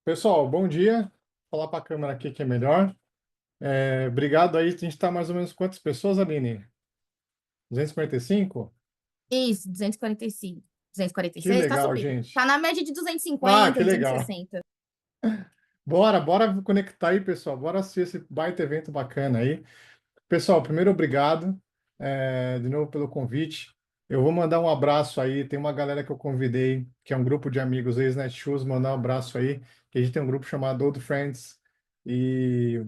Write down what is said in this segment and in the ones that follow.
Pessoal, bom dia. Vou falar para a câmera aqui que é melhor. Obrigado aí. A gente está mais ou menos quantas pessoas, Aline? 245? Isso, 245. Que 246, tá legal, subindo. Tá gente. na média de Ah, 250, que legal. 260. Bora conectar aí, pessoal. Bora assistir esse baita evento bacana aí. Pessoal, primeiro, obrigado, de novo pelo convite. Eu vou mandar um abraço aí. Tem uma galera que eu convidei, que é um grupo de amigos ex-Netshoes, mandar um abraço aí, que a gente tem um grupo chamado Old Friends, e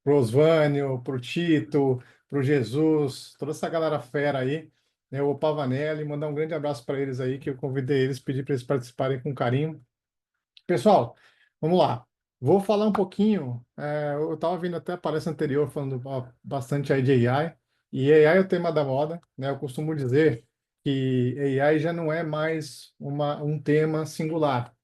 pro Osvânio, pro Tito, pro Jesus, toda essa galera fera aí, né, o Pavanelli, mandar um grande abraço para eles aí, que eu convidei eles, pedi para eles participarem com carinho. Pessoal, vamos lá. Vou falar um pouquinho. Eu estava vindo até a palestra anterior falando bastante aí de AI, e AI é o tema da moda, né? Eu costumo dizer que AI já não é mais um tema singular.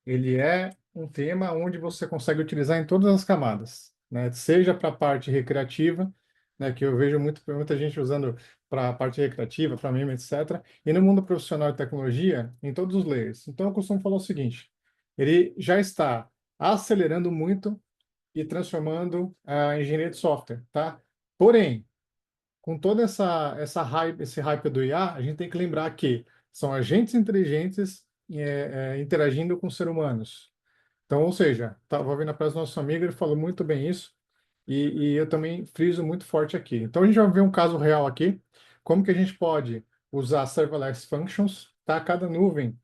Ele é um tema onde você consegue utilizar em todas as camadas, né? Seja para a parte recreativa, né? Que eu vejo muita gente usando para a parte recreativa, para meme, etc. E no mundo profissional de tecnologia, em todos os layers. Então, eu costumo falar o seguinte: ele já está acelerando muito e transformando a engenharia de software, tá? Porém, com toda essa hype, esse hype do IA, a gente tem que lembrar que são agentes inteligentes interagindo com seres humanos. Então, ou seja, estava vendo a palestra do nosso amigo, ele falou muito bem isso, e eu também friso muito forte aqui. Então, a gente vai ver um caso real aqui, como que a gente pode usar serverless functions, tá? Cada nuvem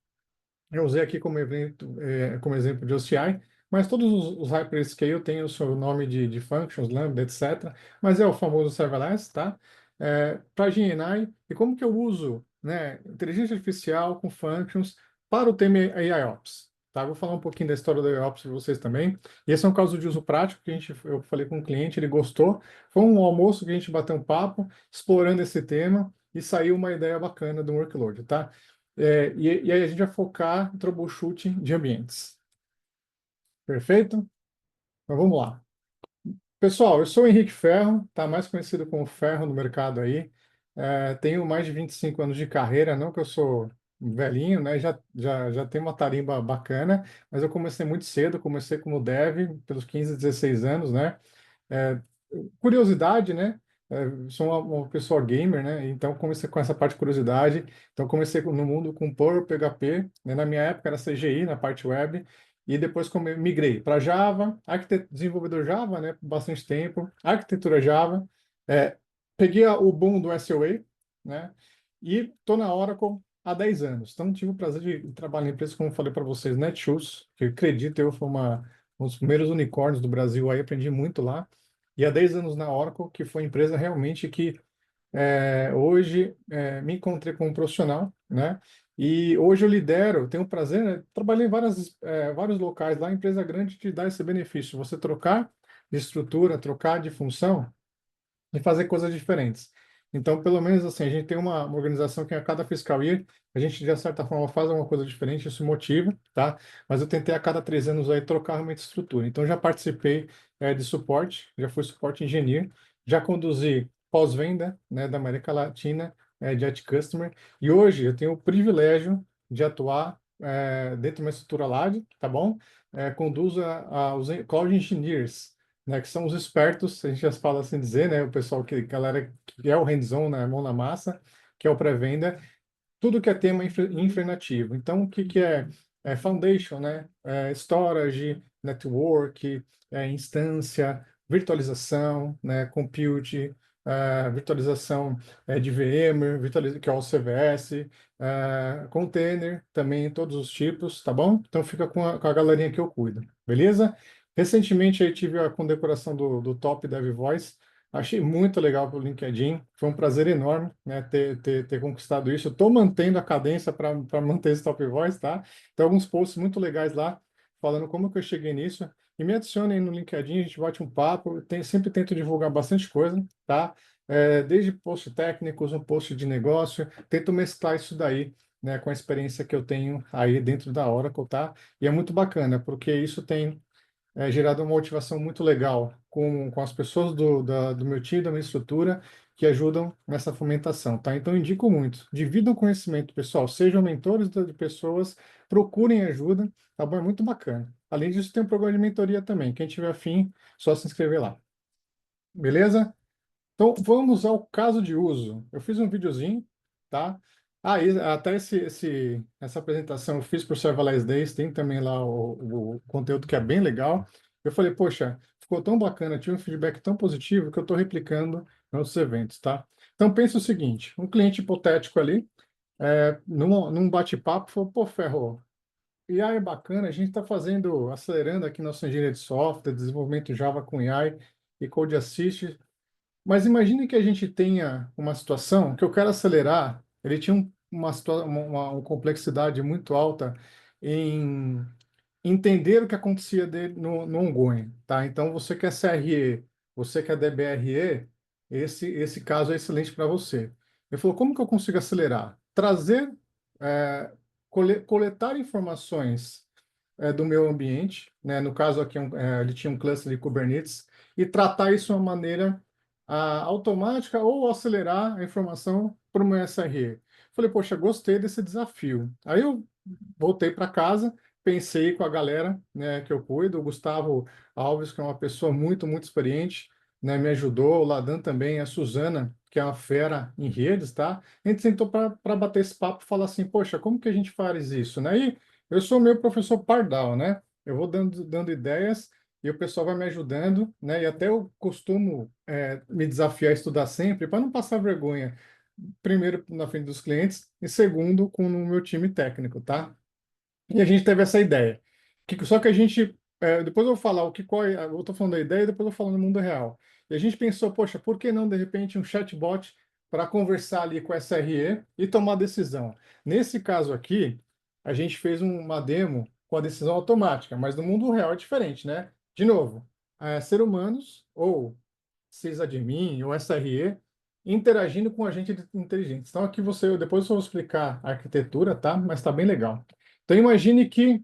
eu usei aqui como exemplo de OCI, mas todos os hyperscale têm o seu nome de functions, lambda, etc. Mas é o famoso serverless, tá? Para GNI, e como que eu uso, né, inteligência artificial com functions para o tema AIOps, tá? Vou falar um pouquinho da história do AIOps para vocês também. E esse é um caso de uso prático que eu falei com o cliente, ele gostou. Foi um almoço que a gente bateu um papo, explorando esse tema, e saiu uma ideia bacana do workload, tá? E aí a gente vai focar em troubleshooting de ambientes. Perfeito? Então vamos lá. Pessoal, eu sou o Henrique Ferro, tá mais conhecido como Ferro no mercado aí. Tenho mais de 25 anos de carreira, não que eu sou velhinho, né? Já tenho uma tarimba bacana, mas eu comecei muito cedo, comecei como dev, pelos 15, 16 anos, né? É, Curiosidade, né? Sou uma pessoa gamer, né? Então comecei com essa parte de curiosidade. Então comecei no mundo com Perl, PHP, né? Na minha época era CGI, na parte web, e depois migrei para Java, desenvolvedor Java, né? Por bastante tempo, arquitetura Java. É, Peguei o boom do SOA, né? E estou na Oracle há 10 anos. Então tive o prazer de trabalhar em empresas, como eu falei para vocês, Netshoes, que acredito eu foi um dos primeiros unicórnios do Brasil aí, aprendi muito lá. E há 10 anos na Oracle, que foi a empresa realmente que hoje me encontrei como profissional, né? E hoje eu lidero, tenho o prazer, né? Trabalhei em vários locais lá, empresa grande te dá esse benefício, você trocar de estrutura, trocar de função, e fazer coisas diferentes. Então, pelo menos assim, a gente tem uma organização que a cada fiscal year, a gente, de certa forma, faz alguma coisa diferente, isso motiva, tá? Mas eu tentei a cada 3 anos aí trocar realmente estrutura. Então, já participei de suporte, já fui suporte engineer, já conduzi pós-venda, né, da América Latina, de IT Customer, e hoje eu tenho o privilégio de atuar dentro de uma estrutura LAD, tá bom? Conduzo os Cloud Engineers, né, que são os espertos, a gente já fala assim dizer, né, o pessoal galera que é o hands-on, né, mão na massa, que é o pré-venda, tudo que é tema infra nativo. Então, o que que é? Foundation, né, storage, network, instância, virtualização, né, compute, virtualização de VMware, que é o CVS, container, também todos os tipos, tá bom? Então, fica com a galerinha que eu cuido, beleza? Recentemente, aí tive a condecoração do Top Dev Voice. Achei muito legal pelo LinkedIn. Foi um prazer enorme, né, ter conquistado isso. Estou mantendo a cadência para manter esse Top Voice, tá? Tem alguns posts muito legais lá, falando como que eu cheguei nisso. E me adicionem no LinkedIn, a gente bate um papo. Sempre tento divulgar bastante coisa, tá? Desde posts técnicos, um post de negócio. Tento mesclar isso daí, né, com a experiência que eu tenho aí dentro da Oracle, tá? E é muito bacana, porque isso tem gerado uma motivação muito legal com as pessoas do meu time, da minha estrutura, que ajudam nessa fomentação, tá? Então, eu indico muito. Dividam conhecimento, pessoal. Sejam mentores de pessoas, procurem ajuda, tá bom? É muito bacana. Além disso, tem um programa de mentoria também. Quem tiver afim, só se inscrever lá. Beleza? Então, vamos ao caso de uso. Eu fiz um videozinho, tá? Até essa apresentação eu fiz para o Serverless Days, tem também lá o conteúdo que é bem legal. Eu falei, poxa, ficou tão bacana, tive um feedback tão positivo que eu estou replicando nos outros eventos, tá? Então, pensa o seguinte, um cliente hipotético ali, num bate-papo, falou, pô, Ferro, AI é bacana, a gente está acelerando aqui nossa engenharia de software, desenvolvimento Java com AI e Code Assist, mas imagine que a gente tenha uma situação que eu quero acelerar. Ele tinha uma complexidade muito alta em entender o que acontecia dele no ongoing, tá? Então, você quer CRE, você quer DBRE, esse caso é excelente para você. Ele falou, como que eu consigo acelerar? Trazer, coletar informações do meu ambiente, né? No caso aqui, ele tinha um cluster de Kubernetes, e tratar isso de uma maneira automática ou acelerar a informação para o meu SRE. Falei, poxa, gostei desse desafio. Aí eu voltei para casa, pensei com a galera, né, que eu cuido, o Gustavo Alves, que é uma pessoa muito experiente, né, me ajudou, o Ladan também, a Suzana, que é uma fera em redes, tá? A gente sentou para bater esse papo e falar assim, poxa, como que a gente faz isso, né? E eu sou meu professor Pardal, né? Eu vou dando ideias e o pessoal vai me ajudando, né? E até eu costumo me desafiar a estudar sempre para não passar vergonha, primeiro na frente dos clientes e segundo com o meu time técnico, tá? E a gente teve essa ideia. Só que a gente, depois eu vou falar eu estou falando da ideia e depois eu falo no mundo real. E a gente pensou, poxa, por que não de repente um chatbot para conversar ali com a SRE e tomar decisão? Nesse caso aqui, a gente fez uma demo com a decisão automática, mas no mundo real é diferente, né? De novo, ser humanos ou sysadmin ou SRE interagindo com agente inteligente. Então aqui depois eu vou explicar a arquitetura, tá? Mas está bem legal. Então, imagine que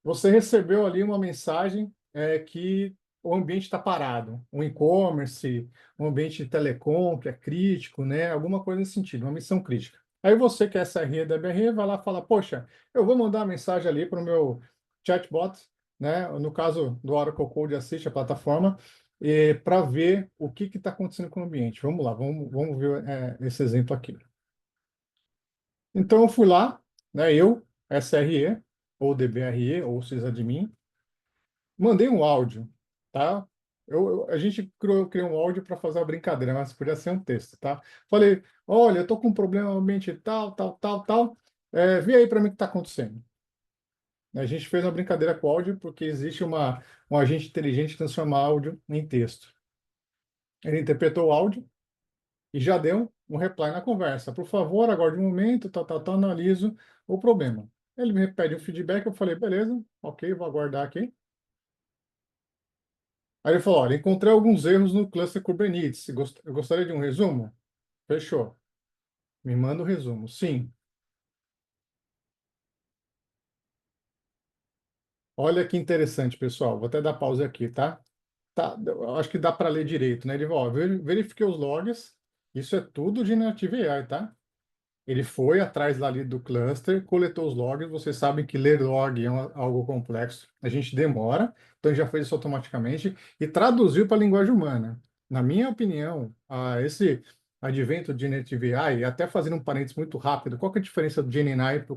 você recebeu ali uma mensagem que o ambiente está parado, um e-commerce, um ambiente de telecom que é crítico, né? Alguma coisa nesse sentido, uma missão crítica. Aí você, que é SRE da BRE, vai lá e fala, poxa, eu vou mandar uma mensagem ali para o meu chatbot, né? No caso do Oracle Code Assist, a plataforma, para ver o que está acontecendo com o ambiente. Vamos lá, vamos ver esse exemplo aqui. Então, eu fui lá, né, eu, SRE, ou DBRE, ou sysadmin, mandei um áudio, tá? A gente criou um áudio para fazer uma brincadeira, mas podia ser um texto, tá? Falei, olha, eu tô com um problema no ambiente tal, vê aí para mim o que está acontecendo. A gente fez uma brincadeira com o áudio porque existe um agente inteligente que transforma áudio em texto. Ele interpretou o áudio e já deu um reply na conversa. Por favor, aguarde um momento, analiso o problema. Ele me pede um feedback, eu falei, beleza, ok, vou aguardar aqui. Aí ele falou, olha, encontrei alguns erros no cluster Kubernetes. Eu gostaria de um resumo? Fechou. Me manda o resumo. Sim. Olha que interessante, pessoal. Vou até dar pausa aqui, tá? Tá, eu acho que dá para ler direito, né? Ele falou, ó, verifiquei os logs. Isso é tudo de Native AI, tá? Ele foi atrás lá ali do cluster, coletou os logs. Vocês sabem que ler log é algo complexo. A gente demora, então ele já fez isso automaticamente e traduziu para a linguagem humana. Na minha opinião, esse advento de Generative AI, e até fazendo um parênteses muito rápido, qual que é a diferença do GenAI para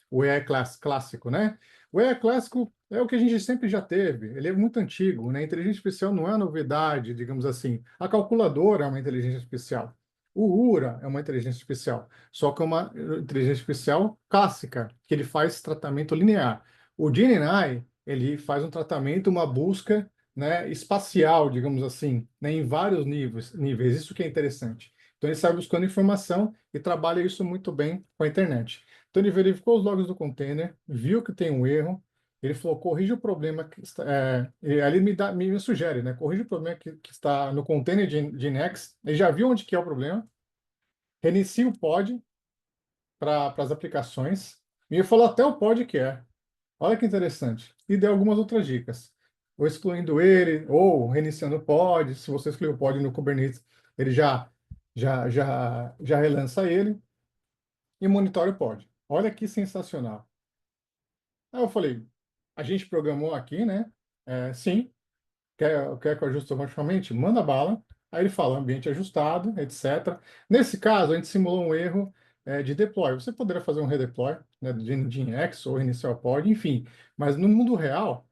o AI clássico, né? O AI clássico é o que a gente sempre já teve, ele é muito antigo, né? A inteligência artificial não é novidade, digamos assim. A calculadora é uma inteligência artificial. O URA é uma inteligência artificial, só que é uma inteligência artificial clássica, que ele faz tratamento linear. O GenAI, ele faz um tratamento, uma busca, né, espacial, digamos assim, né, em vários níveis. Isso que é interessante. Então, ele sai buscando informação e trabalha isso muito bem com a internet. Então, ele verificou os logs do container, viu que tem um erro, ele falou, corrija o problema que está... e ali me sugere, né, corrija o problema que está no container de Next. Ele já viu onde que é o problema, reinicia o pod para as aplicações. E ele falou até o pod que é. Olha que interessante. E deu algumas outras dicas. Ou excluindo ele, ou reiniciando o pod. Se você excluir o pod no Kubernetes, ele já relança ele e monitora o pod. Olha que sensacional. Aí eu falei, a gente programou aqui, né? Sim. Quer que eu ajuste automaticamente? Manda bala. Aí ele fala ambiente ajustado, etc. Nesse caso, a gente simulou um erro de deploy. Você poderia fazer um redeploy, né, de Nginx ou inicial pod, enfim. Mas no mundo real,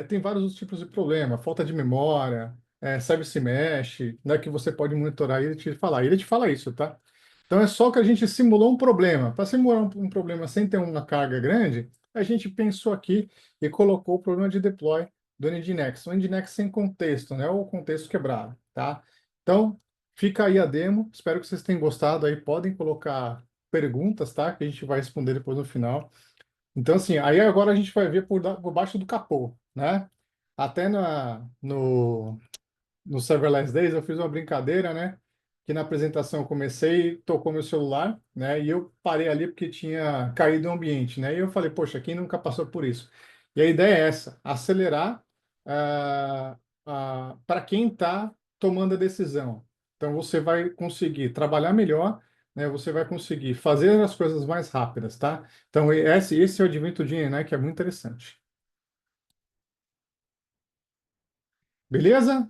tem vários outros tipos de problema. Falta de memória, service mesh, né, que você pode monitorar e ele te falar. E ele te fala isso, tá? Então é só que a gente simulou um problema. Para simular um problema sem ter uma carga grande, a gente pensou aqui e colocou o problema de deploy do Nginx. O Nginx sem contexto, né? Ou contexto quebrado, tá? Então, fica aí a demo. Espero que vocês tenham gostado aí. Podem colocar perguntas, tá? Que a gente vai responder depois no final. Então, assim, aí agora a gente vai ver por baixo do capô, né? Até no Serverless Days, eu fiz uma brincadeira, né? Que na apresentação eu comecei, tocou meu celular, né? E eu parei ali porque tinha caído o ambiente, né? E eu falei, poxa, quem nunca passou por isso? E a ideia é essa, acelerar para quem está tomando a decisão. Então você vai conseguir trabalhar melhor, né? Você vai conseguir fazer as coisas mais rápidas, tá? Então esse é o advento de né? Que é muito interessante. Beleza?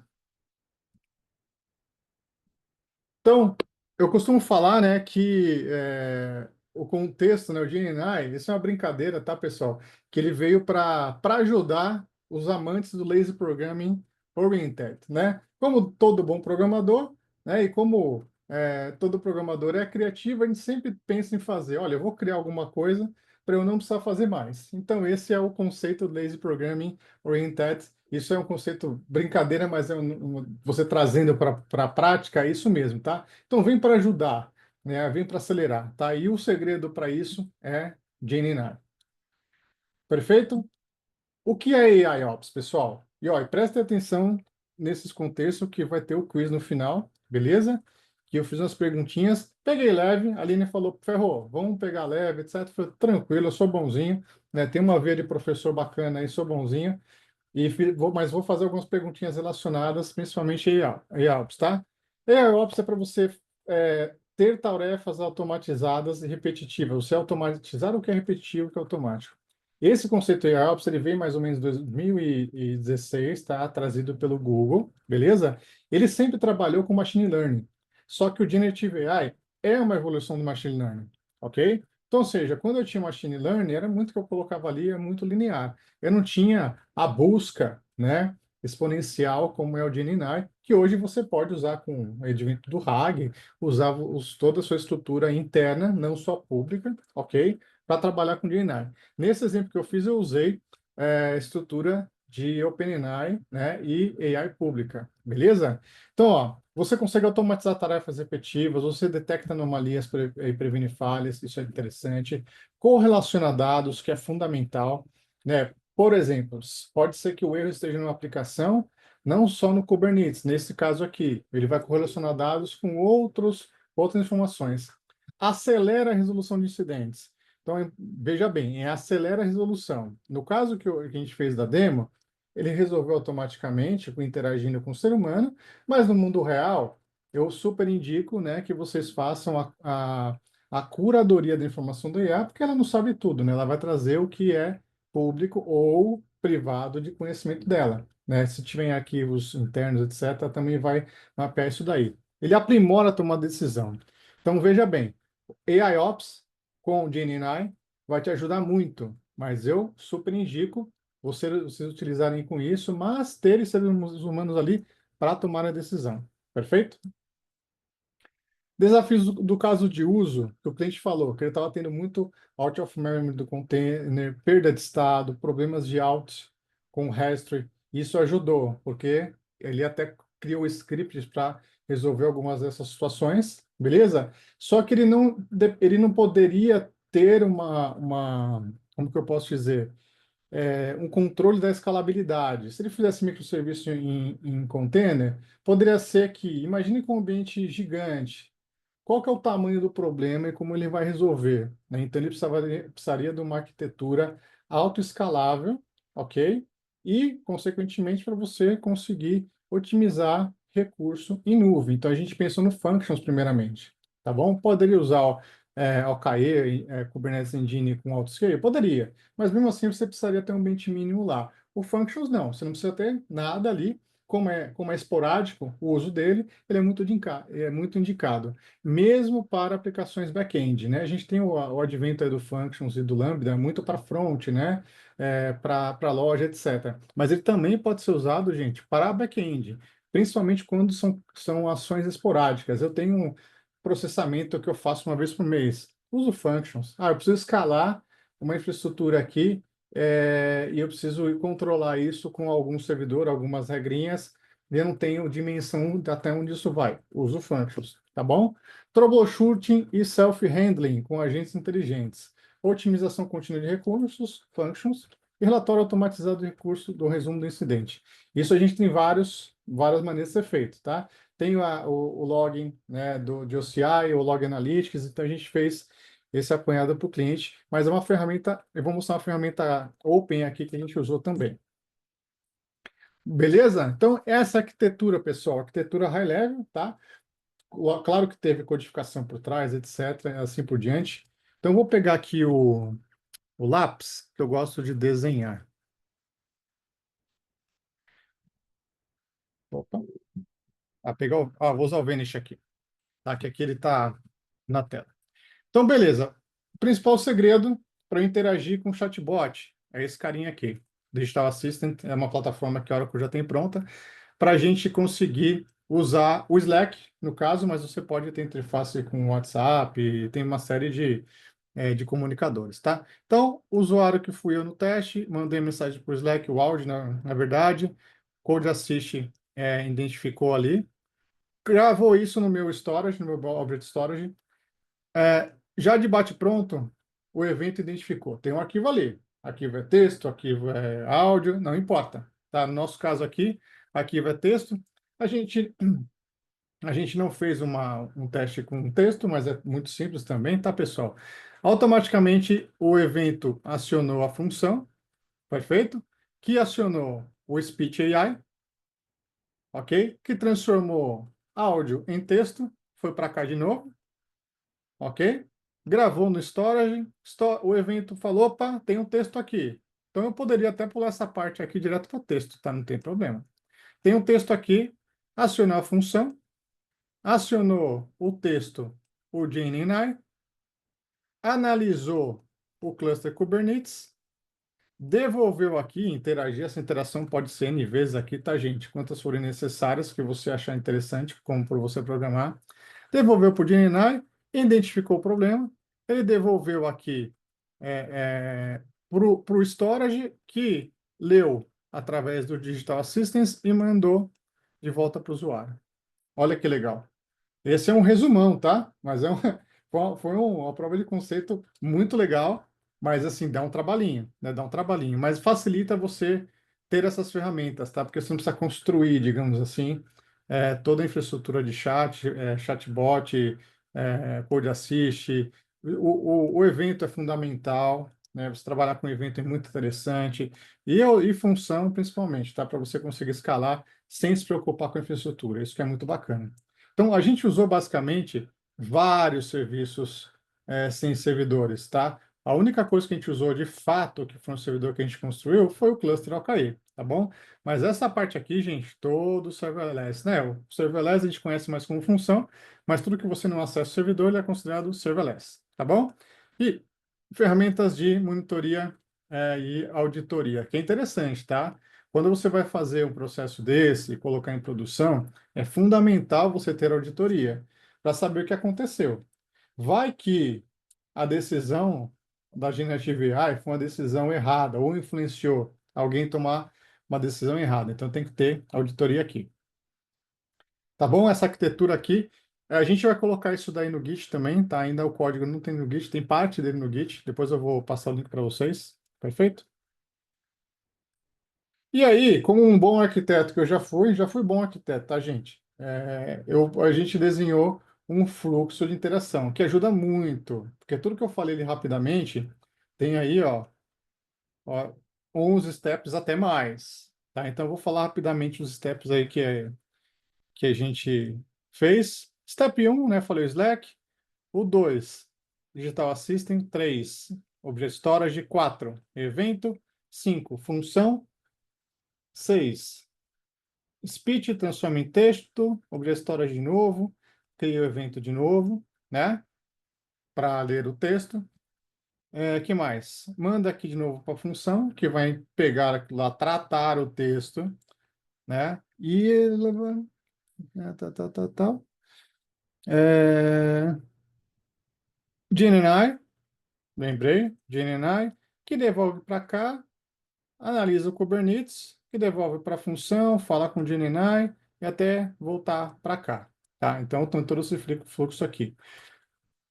Então, eu costumo falar, né, que o contexto, né, o GNI, isso é uma brincadeira, tá, pessoal? Que ele veio para ajudar os amantes do Lazy Programming Oriented, né? Como todo bom programador, né, e como todo programador é criativo, a gente sempre pensa em fazer, olha, eu vou criar alguma coisa para eu não precisar fazer mais. Então, esse é o conceito do Lazy Programming Oriented. Isso é um conceito brincadeira, mas você trazendo para a prática, é isso mesmo, tá? Então vem para ajudar, né? Vem para acelerar, tá? E o segredo para isso é Gemini. Perfeito? O que é AIOps, pessoal? E ó, preste atenção nesses contextos que vai ter o quiz no final, beleza? Que eu fiz umas perguntinhas, peguei leve, a Aline falou, Ferrou, vamos pegar leve, etc. Falei, tranquilo, eu sou bonzinho, né? Tem uma veia de professor bacana aí, sou bonzinho. Mas vou fazer algumas perguntinhas relacionadas, principalmente a IALPS, tá? IALPS é para você ter tarefas automatizadas e repetitivas. Você automatizar o que é repetitivo, o que é automático. Esse conceito de IALPS, ele veio mais ou menos em 2016, tá? Trazido pelo Google, beleza? Ele sempre trabalhou com machine learning. Só que o Generative AI é uma evolução do machine learning, ok? Então, ou seja, quando eu tinha machine learning, era muito que eu colocava ali, é muito linear. Eu não tinha a busca, né, exponencial como é o GNI, que hoje você pode usar com o advento do RAG, usar toda a sua estrutura interna, não só pública, ok? Para trabalhar com GNI. Nesse exemplo que eu fiz, eu usei estrutura de OpenAI, né, e AI pública, beleza? Então, ó, você consegue automatizar tarefas repetitivas, você detecta anomalias e previne falhas, isso é interessante. Correlaciona dados, que é fundamental, né? Por exemplo, pode ser que o erro esteja numa aplicação, não só no Kubernetes. Nesse caso aqui, ele vai correlacionar dados com outras informações. Acelera a resolução de incidentes. Então, veja bem, acelera a resolução. No caso que a gente fez da demo, ele resolveu automaticamente, interagindo com o ser humano, mas no mundo real, eu super indico, né, que vocês façam a curadoria da informação do IA, porque ela não sabe tudo, né? Ela vai trazer o que é público ou privado de conhecimento dela, né? Se tiver arquivos internos, etc., também vai mapear isso daí. Ele aprimora a tomada de decisão. Então, veja bem, AIOps com o GenAI vai te ajudar muito, mas eu super indico vocês utilizarem com isso, mas terem seres humanos ali para tomar a decisão. Perfeito? Desafios do caso de uso, que o cliente falou, que ele estava tendo muito out of memory do container, perda de estado, problemas de out com restri. Isso ajudou, porque ele até criou scripts para resolver algumas dessas situações, beleza? Só que ele não poderia ter como que eu posso dizer? Um controle da escalabilidade. Se ele fizesse microserviço em container, poderia ser que, imagine com um ambiente gigante, qual que é o tamanho do problema e como ele vai resolver, né? Então, ele precisaria de uma arquitetura autoescalável, ok? E, consequentemente, para você conseguir otimizar recurso em nuvem. Então, a gente pensou no functions primeiramente, tá bom? Poderia usar OKE, Kubernetes Engine com autoscale? Poderia, mas mesmo assim você precisaria ter um ambiente mínimo lá. O Functions não, você não precisa ter nada ali, como é esporádico o uso dele, ele é muito indicado, mesmo para aplicações back-end, né? A gente tem o advento aí do Functions e do Lambda muito para front, né? Para loja, etc. Mas ele também pode ser usado, gente, para back-end, principalmente quando são ações esporádicas. Eu tenho um processamento que eu faço uma vez por mês. Uso functions. Eu preciso escalar uma infraestrutura aqui, e eu preciso controlar isso com algum servidor, algumas regrinhas, e eu não tenho dimensão de até onde isso vai. Uso functions, tá bom? Troubleshooting e self-handling com agentes inteligentes. Otimização contínua de recursos, functions, e relatório automatizado de recurso do resumo do incidente. Isso a gente tem várias maneiras de ser feito, tá? Tem o login, né, de OCI, o Log Analytics, então a gente fez esse apanhado para o cliente, mas é uma ferramenta, eu vou mostrar uma ferramenta open aqui que a gente usou também. Beleza? Então, essa arquitetura, pessoal, arquitetura high level, tá? Claro que teve codificação por trás, etc., assim por diante. Então, eu vou pegar aqui o lápis, que eu gosto de desenhar. Opa, vou usar o Vanish aqui, tá? Que aqui ele está na tela. Então, beleza. O principal segredo para interagir com o chatbot é esse carinha aqui. Digital Assistant é uma plataforma que a Oracle já tem pronta para a gente conseguir usar o Slack, no caso, mas você pode ter interface com o WhatsApp, e tem uma série de comunicadores, tá? Então, o usuário que fui eu no teste, mandei mensagem para o Slack, o áudio, na verdade, Code Assist identificou ali, gravou isso no meu storage, no meu Object Storage, já de bate-pronto, o evento identificou. Tem um arquivo ali. Arquivo é texto, arquivo é áudio, não importa. Tá? No nosso caso aqui, arquivo é texto. A gente, a gente não fez um teste com texto, mas é muito simples também, tá, pessoal? Automaticamente o evento acionou a função, perfeito? Que acionou o Speech AI, ok? Que transformou áudio em texto, foi para cá de novo, ok? Gravou no storage, o evento falou, opa, tem um texto aqui. Então eu poderia até pular essa parte aqui direto para o texto, tá? Não tem problema. Tem um texto aqui, acionou a função, acionou o texto, o GNI, analisou o cluster Kubernetes, devolveu aqui, interagir, essa interação pode ser N vezes aqui, tá, gente? Quantas forem necessárias que você achar interessante, como para você programar. Devolveu para o GNI, identificou o problema, ele devolveu aqui para o storage, que leu através do Digital Assistance e mandou de volta para o usuário. Olha que legal. Esse é um resumão, tá? Mas foi uma prova de conceito muito legal, mas assim, dá um trabalhinho, né? Dá um trabalhinho, mas facilita você ter essas ferramentas, tá? Porque você não precisa construir, digamos assim, toda a infraestrutura de chatbot, Code Assist. O evento é fundamental, né? Você trabalhar com evento é muito interessante. E função, principalmente, tá? Para você conseguir escalar sem se preocupar com a infraestrutura. Isso que é muito bacana. Então, a gente usou basicamente vários serviços sem servidores, tá? A única coisa que a gente usou de fato, que foi um servidor que a gente construiu, foi o cluster OKE, tá bom? Mas essa parte aqui, gente, todo serverless, né? O serverless a gente conhece mais como função, mas tudo que você não acessa o servidor, ele é considerado serverless, tá bom? E ferramentas de monitoria e auditoria, que é interessante, tá? Quando você vai fazer um processo desse e colocar em produção, é fundamental você ter auditoria para saber o que aconteceu. Vai que a decisão da Generative AI foi uma decisão errada ou influenciou alguém tomar uma decisão errada. Então tem que ter auditoria aqui. Tá bom? Essa arquitetura aqui, a gente vai colocar isso daí no Git também, tá? Ainda o código não tem no Git, tem parte dele no Git. Depois eu vou passar o link para vocês. Perfeito? E aí, como um bom arquiteto que eu já fui bom arquiteto, tá, gente? A gente desenhou um fluxo de interação, que ajuda muito, porque tudo que eu falei ali rapidamente, tem aí, ó, uns steps até mais, tá? Então, eu vou falar rapidamente os steps aí que a gente fez. Step um, né, falei o Slack. O 2 Digital Assistant. 3, Object Storage. 4, evento. 5, função. 6, speech, transforma em texto. Object Storage de novo. Cria o evento de novo, né? Para ler o texto. Que mais? Manda aqui de novo para a função, que vai pegar lá, tratar o texto, né? E tal. É, GNI, lembrei, GNI, que devolve para cá, analisa o Kubernetes, que devolve para a função, fala com o GNI e até voltar para cá, tá? Então, tem todo esse fluxo aqui.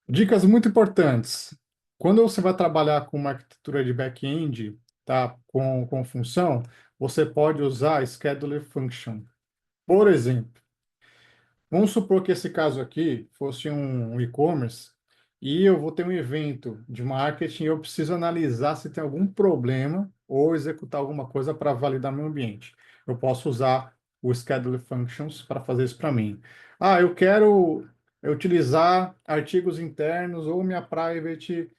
Dicas muito importantes. Quando você vai trabalhar com uma arquitetura de back-end, tá? Com função, você pode usar Scheduler Function. Por exemplo, vamos supor que esse caso aqui fosse um e-commerce e eu vou ter um evento de marketing e eu preciso analisar se tem algum problema ou executar alguma coisa para validar meu ambiente. Eu posso usar o Schedule Functions para fazer isso para mim. Ah, eu quero utilizar artigos internos ou minha private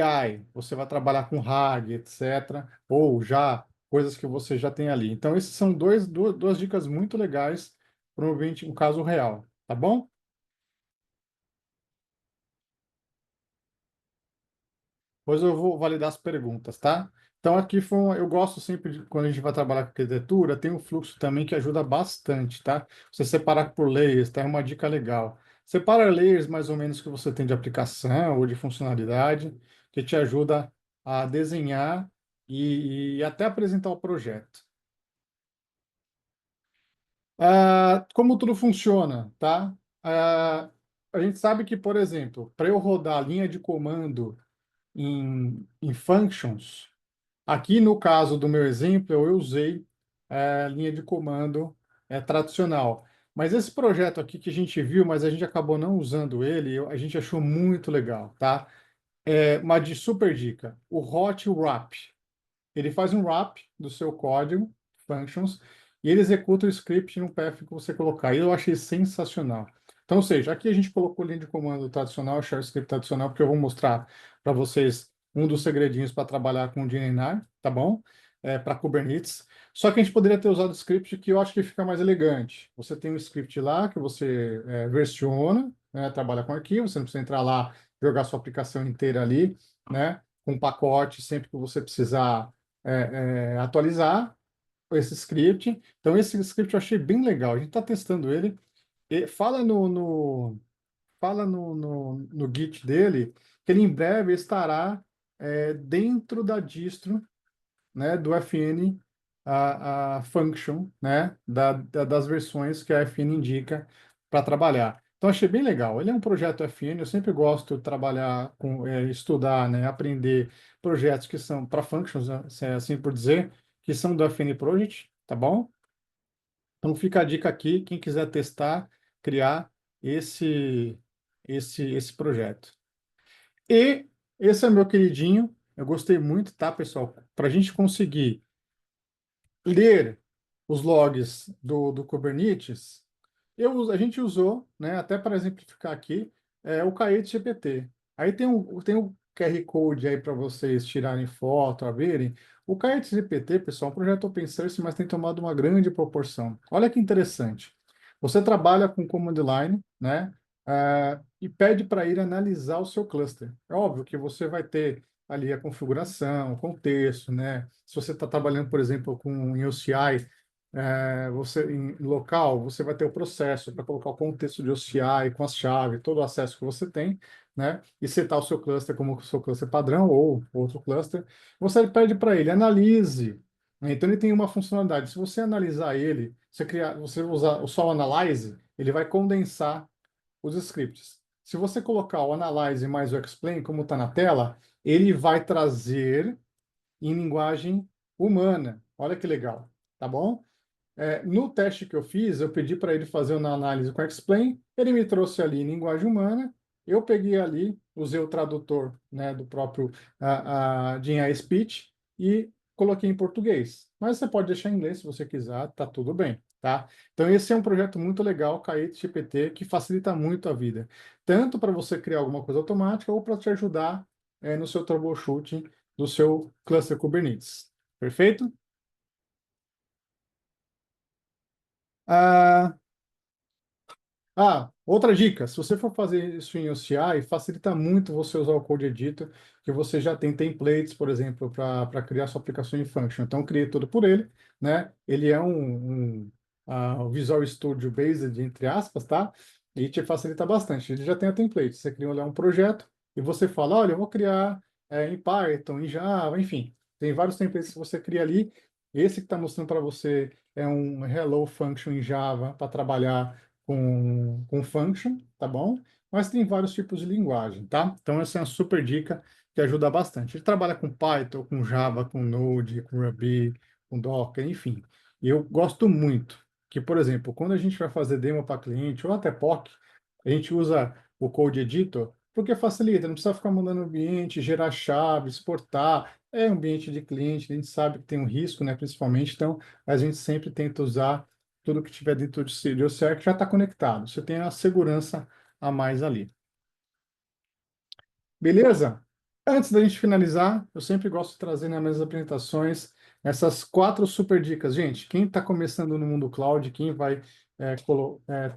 AI. Você vai trabalhar com RAG, etc. Ou já coisas que você já tem ali. Então, esses são duas dicas muito legais provavelmente um caso real, tá bom? Depois eu vou validar as perguntas, tá? Então aqui eu gosto sempre de, quando a gente vai trabalhar com arquitetura, tem um fluxo também que ajuda bastante, tá? Você separar por layers, tá? É uma dica legal. Separa layers mais ou menos que você tem de aplicação ou de funcionalidade, que te ajuda a desenhar e até apresentar o projeto. Como tudo funciona, tá? A gente sabe que, por exemplo, para eu rodar a linha de comando em functions, aqui no caso do meu exemplo, eu usei linha de comando tradicional. Mas esse projeto aqui que a gente viu, mas a gente acabou não usando ele, a gente achou muito legal, tá? Uma super dica, o Hot Wrap. Ele faz um wrap do seu código, functions, e ele executa o script no path que você colocar. E eu achei sensacional. Então, ou seja, aqui a gente colocou linha de comando tradicional, shell script tradicional, porque eu vou mostrar para vocês um dos segredinhos para trabalhar com o GNI, tá bom? Para Kubernetes. Só que a gente poderia ter usado o script que eu acho que fica mais elegante. Você tem um script lá que você versiona, né, trabalha com arquivo, você não precisa entrar lá, jogar sua aplicação inteira ali, né? Com um pacote sempre que você precisar atualizar esse script. Então, esse script eu achei bem legal. A gente está testando ele. E fala no Git dele que ele em breve estará dentro da distro, né, do FN a function, né, das versões que a FN indica para trabalhar. Então, achei bem legal. Ele é um projeto FN, eu sempre gosto de trabalhar com, estudar, né, aprender projetos que são para functions, né, se é assim por dizer, que são do FN Project, tá bom? Então, fica a dica aqui, quem quiser testar, criar esse, esse projeto. E esse é meu queridinho, eu gostei muito, tá, pessoal? Para a gente conseguir ler os logs do Kubernetes, a gente usou, né, até para exemplificar aqui, o Kaete GPT. Aí tem um QR Code aí para vocês tirarem foto, a verem. O Kaete GPT, pessoal, é um projeto open source, mas tem tomado uma grande proporção. Olha que interessante. Você trabalha com command line, né, e pede para ir analisar o seu cluster. É óbvio que você vai ter ali a configuração, o contexto, né? Se você está trabalhando, por exemplo, com em OCI, você em local, você vai ter o processo para colocar o contexto de OCI com as chaves, todo o acesso que você tem, né? E setar o seu cluster como o seu cluster padrão ou outro cluster. Você pede para ele, analise. Né? Então ele tem uma funcionalidade. Se você analisar ele, você usar só o analyze, ele vai condensar os scripts. Se você colocar o analyze mais o explain, como está na tela, ele vai trazer em linguagem humana. Olha que legal, tá bom? No teste que eu fiz, eu pedi para ele fazer uma análise com explain, ele me trouxe ali em linguagem humana, eu peguei ali, usei o tradutor, né, do próprio GenAI Speech e coloquei em português, mas você pode deixar em inglês se você quiser, tá tudo bem, tá? Então esse é um projeto muito legal, Kaite GPT, que facilita muito a vida, tanto para você criar alguma coisa automática ou para te ajudar no seu troubleshooting do seu cluster Kubernetes. Perfeito? Ah, outra dica, se você for fazer isso em OCI, facilita muito você usar o Code Editor, que você já tem templates, por exemplo, para criar sua aplicação em Function. Então, eu criei tudo por ele, né? Ele é um Visual Studio Based, entre aspas, tá? E te facilita bastante. Ele já tem a template. Você cria um projeto e você fala, olha, eu vou criar em Python, em Java, enfim. Tem vários templates que você cria ali. Esse que está mostrando para você é um Hello Function em Java para trabalhar com function, tá bom? Mas tem vários tipos de linguagem, tá? Então, essa é uma super dica que ajuda bastante. Ele trabalha com Python, com Java, com Node, com Ruby, com Docker, enfim. E eu gosto muito que, por exemplo, quando a gente vai fazer demo para cliente ou até POC, a gente usa o Code Editor porque facilita, não precisa ficar mandando ambiente, gerar chave, exportar. É ambiente de cliente, a gente sabe que tem um risco, né, principalmente, então a gente sempre tenta usar tudo que tiver dentro de OCR que já está conectado. Você tem a segurança a mais ali. Beleza? Antes da gente finalizar, eu sempre gosto de trazer nas minhas apresentações essas 4 super dicas. Gente, quem está começando no mundo cloud, quem vai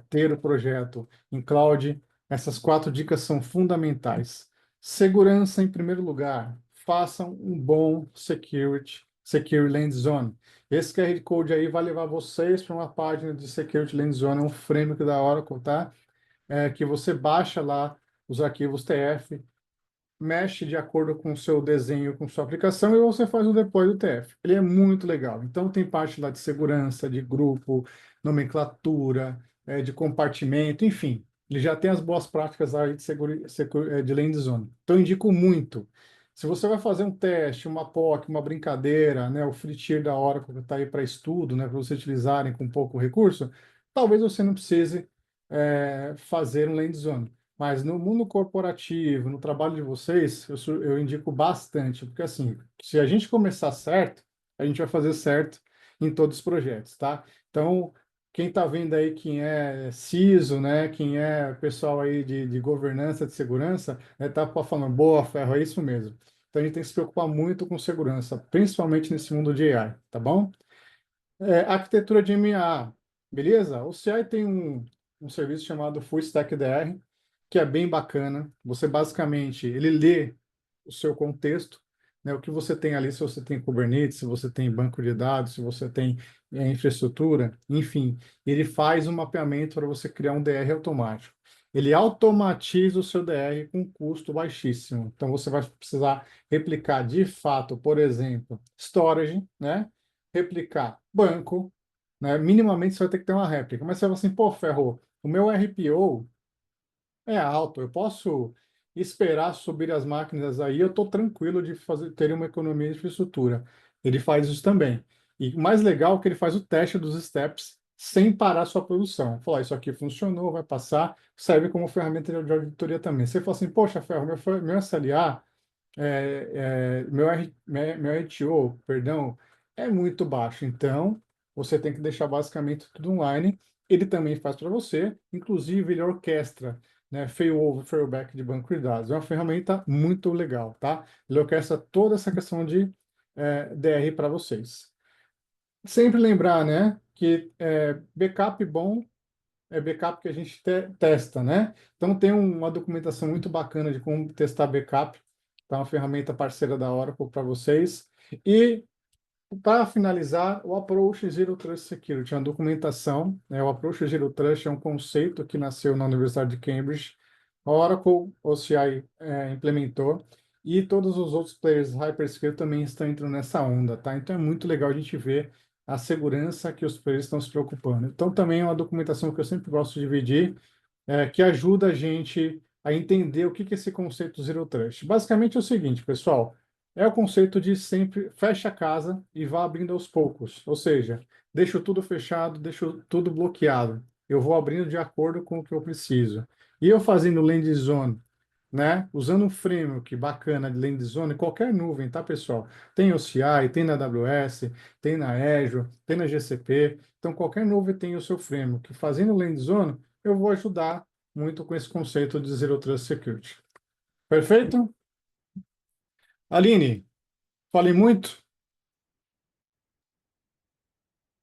ter o projeto em cloud, essas 4 dicas são fundamentais. Segurança em primeiro lugar. Façam um bom Security Land Zone. Esse QR Code aí vai levar vocês para uma página de Security Land Zone, um framework da Oracle, tá? Que você baixa lá os arquivos TF, mexe de acordo com o seu desenho, com sua aplicação, e você faz o deploy do TF. Ele é muito legal. Então, tem parte lá de segurança, de grupo, nomenclatura, de compartimento, enfim. Ele já tem as boas práticas aí de Land Zone. Então, eu indico muito. Se você vai fazer um teste, uma POC, uma brincadeira, né, o free tier da Oracle que está aí para estudo, né, para você utilizarem com pouco recurso, talvez você não precise fazer um Land Zone. Mas no mundo corporativo, no trabalho de vocês, eu indico bastante, porque assim, se a gente começar certo, a gente vai fazer certo em todos os projetos, tá? Então, quem está vendo aí, quem é CISO, né, quem é pessoal aí de governança, de segurança, né, tá falando, boa, Ferro, é isso mesmo. Então, a gente tem que se preocupar muito com segurança, principalmente nesse mundo de AI, tá bom? Arquitetura de MA, beleza? O CI tem um serviço chamado Full Stack DR, que é bem bacana. Você basicamente, ele lê o seu contexto, né? O que você tem ali, se você tem Kubernetes, se você tem banco de dados, se você tem infraestrutura, enfim, ele faz um mapeamento para você criar um DR automático. Ele automatiza o seu DR com custo baixíssimo. Então, você vai precisar replicar de fato, por exemplo, storage, né? Replicar banco, né? Minimamente você vai ter que ter uma réplica. Mas você vai assim, pô, Ferro, o meu RPO é alto, eu posso esperar subir as máquinas aí, eu estou tranquilo de ter uma economia de infraestrutura. Ele faz isso também. E o mais legal é que ele faz o teste dos steps sem parar a sua produção. Falar, isso aqui funcionou, vai passar, serve como ferramenta de auditoria também. Você fala assim, poxa, Ferro, meu SLA meu RTO, perdão, é muito baixo. Então, você tem que deixar basicamente tudo online. Ele também faz para você, inclusive ele orquestra, né, failover, failback de banco de dados. É uma ferramenta muito legal, tá? Ele orquestra toda essa questão de DR para vocês. Sempre lembrar, né, que backup bom é backup que a gente testa, né? Então tem uma documentação muito bacana de como testar backup, tá? Uma ferramenta parceira da Oracle para vocês. E para finalizar, o Approach Zero Trust Security, é uma documentação, né? O Approach Zero Trust é um conceito que nasceu na Universidade de Cambridge. A Oracle OCI implementou e todos os outros players hyperscale também estão entrando nessa onda, tá? Então é muito legal a gente ver a segurança que os players estão se preocupando. Então também é uma documentação que eu sempre gosto de dividir, que ajuda a gente a entender o que que é esse conceito Zero Trust. Basicamente é o seguinte, pessoal, é o conceito de sempre fecha a casa e vá abrindo aos poucos. Ou seja, deixo tudo fechado, deixo tudo bloqueado. Eu vou abrindo de acordo com o que eu preciso. E eu fazendo land zone né? Usando um framework bacana de Land Zone, qualquer nuvem, tá, pessoal? Tem OCI, tem na AWS, tem na Azure, tem na GCP. Então, qualquer nuvem tem o seu framework. Fazendo Land Zone, eu vou ajudar muito com esse conceito de Zero Trust Security. Perfeito? Aline, falei muito?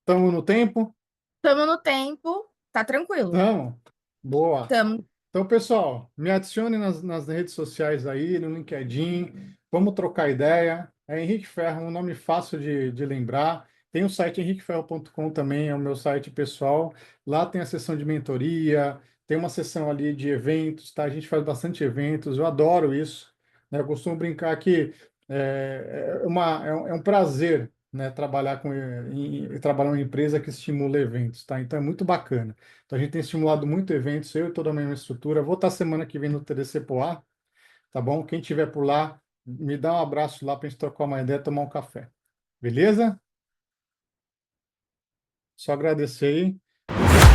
Estamos no tempo? Estamos no tempo, tá tranquilo. Estamos. Boa. Estamos. Então, pessoal, me adicione nas redes sociais aí, no LinkedIn, vamos trocar ideia. É Henrique Ferro, um nome fácil de lembrar. Tem o site henriqueferro.com também, é o meu site pessoal. Lá tem a seção de mentoria, tem uma seção ali de eventos, tá? A gente faz bastante eventos, eu adoro isso, né? Eu costumo brincar que é um prazer, né, trabalhar trabalhar em uma empresa que estimula eventos, tá? Então é muito bacana. Então, a gente tem estimulado muito eventos, eu e toda a minha estrutura. Vou estar semana que vem no TDC Poá, tá bom? Quem estiver por lá, me dá um abraço lá para a gente trocar uma ideia, tomar um café. Beleza? Só agradecer aí.